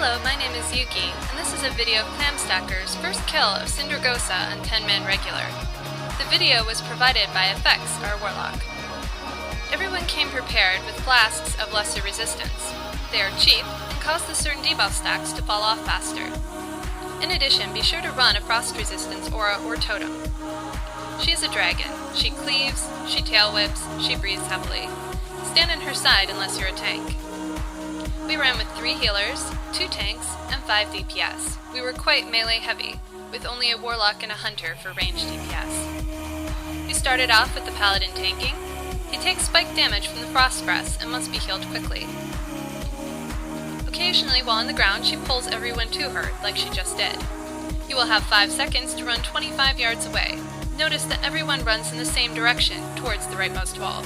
Hello, my name is Yuki, and this is a video of Clamstackers' first kill of Sindragosa on 10-man regular. The video was provided by Effex, our warlock. Everyone came prepared with flasks of lesser resistance. They are cheap and cause the certain debuff stacks to fall off faster. In addition, be sure to run a frost resistance aura or totem. She is a dragon. She cleaves, she tail whips, she breathes heavily. Stand on her side unless you're a tank. We ran with 3 healers, 2 tanks, and 5 DPS. We were quite melee heavy, with only a warlock and a hunter for ranged DPS. We started off with the paladin tanking. He takes spike damage from the frost press and must be healed quickly. Occasionally while on the ground, she pulls everyone to her, like she just did. You will have 5 seconds to run 25 yards away. Notice that everyone runs in the same direction, towards the rightmost wall.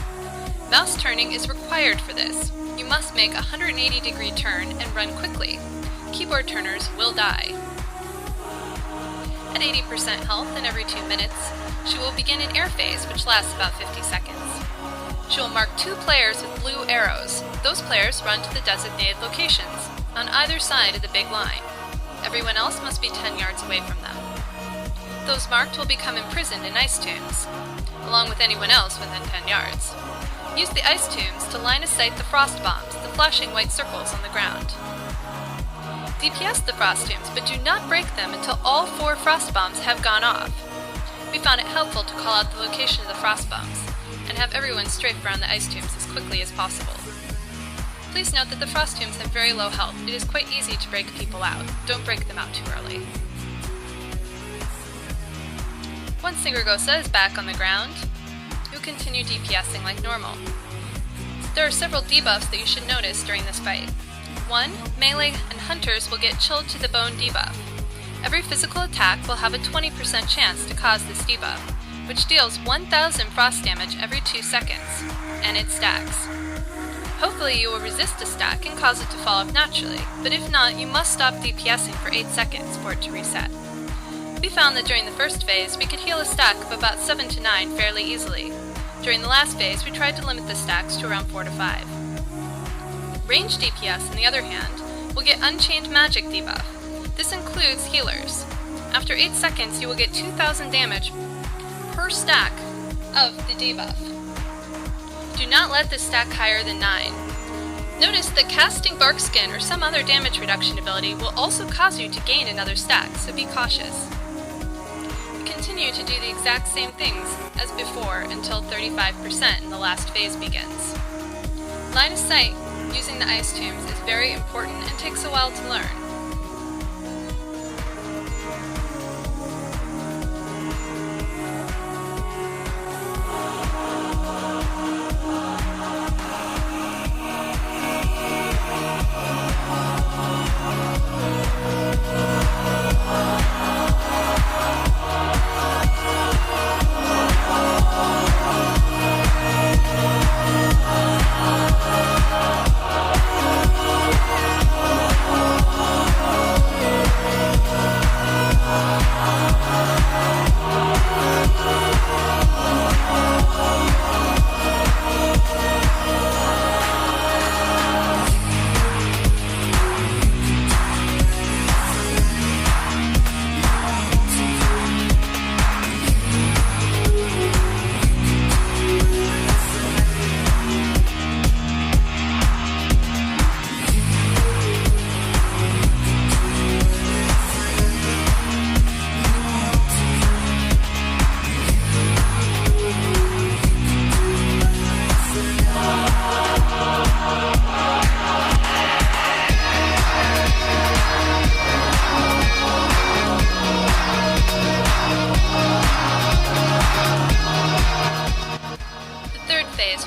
Mouse turning is required for this. You must make a 180-degree turn and run quickly. Keyboard turners will die. At 80% health and every 2 minutes, she will begin an air phase which lasts about 50 seconds. She will mark 2 players with blue arrows. Those players run to the designated locations, on either side of the big line. Everyone else must be 10 yards away from them. Those marked will become imprisoned in ice tombs, along with anyone else within 10 yards. Use the ice tombs to line of sight the frost bombs, the flashing white circles on the ground. DPS the frost tombs, but do not break them until all 4 frost bombs have gone off. We found it helpful to call out the location of the frost bombs, and have everyone strafe around the ice tombs as quickly as possible. Please note that the frost tombs have very low health. It is quite easy to break people out. Don't break them out too early. Once Sindragosa is back on the ground, you'll continue DPSing like normal. There are several debuffs that you should notice during this fight. 1. Melee and hunters will get chilled to the bone debuff. Every physical attack will have a 20% chance to cause this debuff, which deals 1000 frost damage every 2 seconds, and it stacks. Hopefully you will resist a stack and cause it to fall off naturally, but if not, you must stop DPSing for 8 seconds for it to reset. We found that during the first phase, we could heal a stack of about 7 to 9 fairly easily. During the last phase, we tried to limit the stacks to around 4 to 5. Ranged DPS, on the other hand, will get Unchained Magic debuff. This includes healers. After 8 seconds, you will get 2000 damage per stack of the debuff. Do not let this stack higher than 9. Notice that casting Barkskin or some other damage reduction ability will also cause you to gain another stack, so be cautious. Continue to do the exact same things as before until 35% in the last phase begins. Line of sight using the ice tombs is very important and takes a while to learn.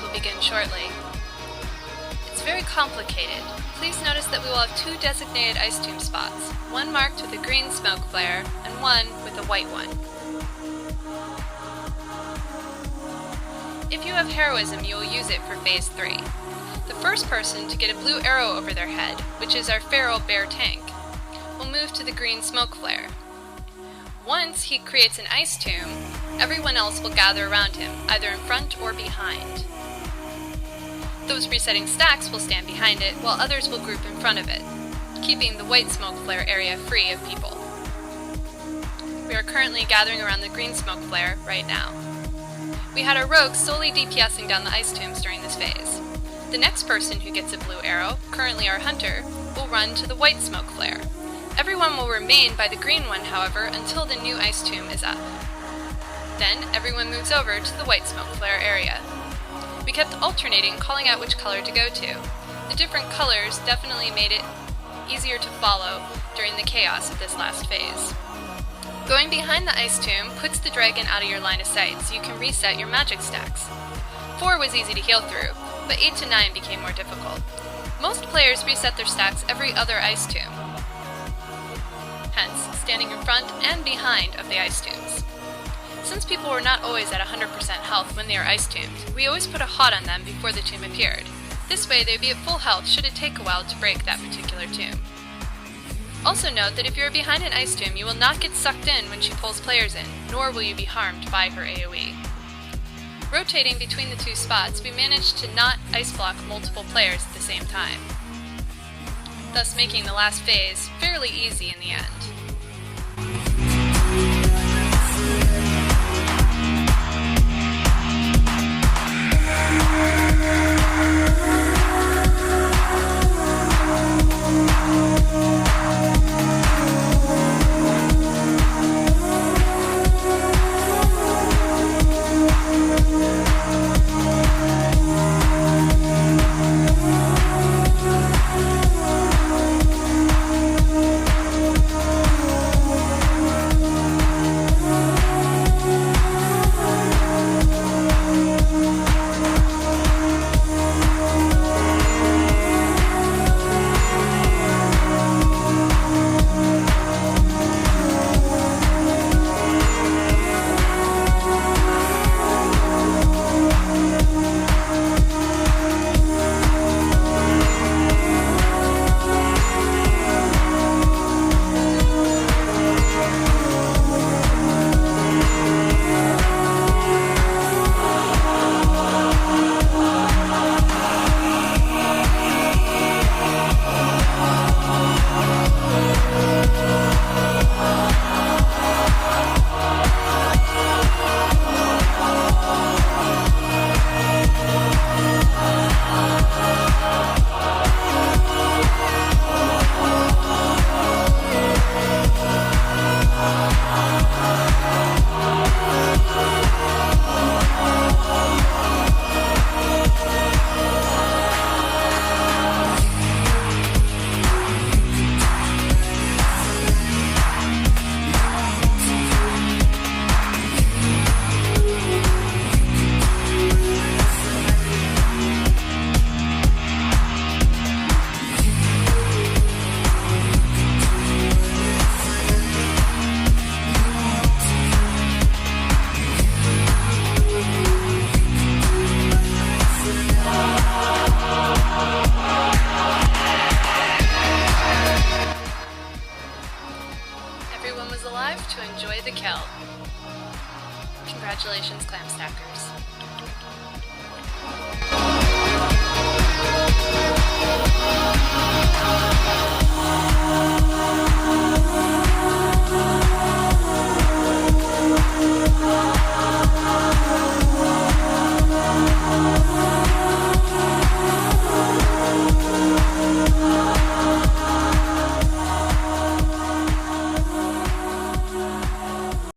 Will begin shortly. It's very complicated. Please notice that we will have 2 designated ice tomb spots, one marked with a green smoke flare and one with a white one. If you have heroism, you will use it for phase 3. The first person to get a blue arrow over their head, which is our feral bear tank, will move to the green smoke flare. Once he creates an ice tomb, everyone else will gather around him, either in front or behind. Those resetting stacks will stand behind it, while others will group in front of it. keeping the white smoke flare area free of people. We are currently gathering around the green smoke flare right now. We had our rogues solely DPSing down the ice tombs during this phase. The next person who gets a blue arrow, currently our hunter, will run to the white smoke flare. Everyone will remain by the green one, however, until the new ice tomb is up. Then, everyone moves over to the white smoke flare area. We kept alternating, calling out which color to go to. The different colors definitely made it easier to follow during the chaos of this last phase. Going behind the ice tomb puts the dragon out of your line of sight, so you can reset your magic stacks. 4 was easy to heal through, but 8 to 9 became more difficult. Most players reset their stacks every other ice tomb, hence standing in front and behind of the ice tombs. Since people were not always at 100% health when they are ice tombed, we always put a hod on them before the tomb appeared. This way they'd be at full health should it take a while to break that particular tomb. Also note that if you are behind an ice tomb, you will not get sucked in when she pulls players in, nor will you be harmed by her AoE. Rotating between the two spots, we managed to not ice block multiple players at the same time, thus making the last phase fairly easy in the end.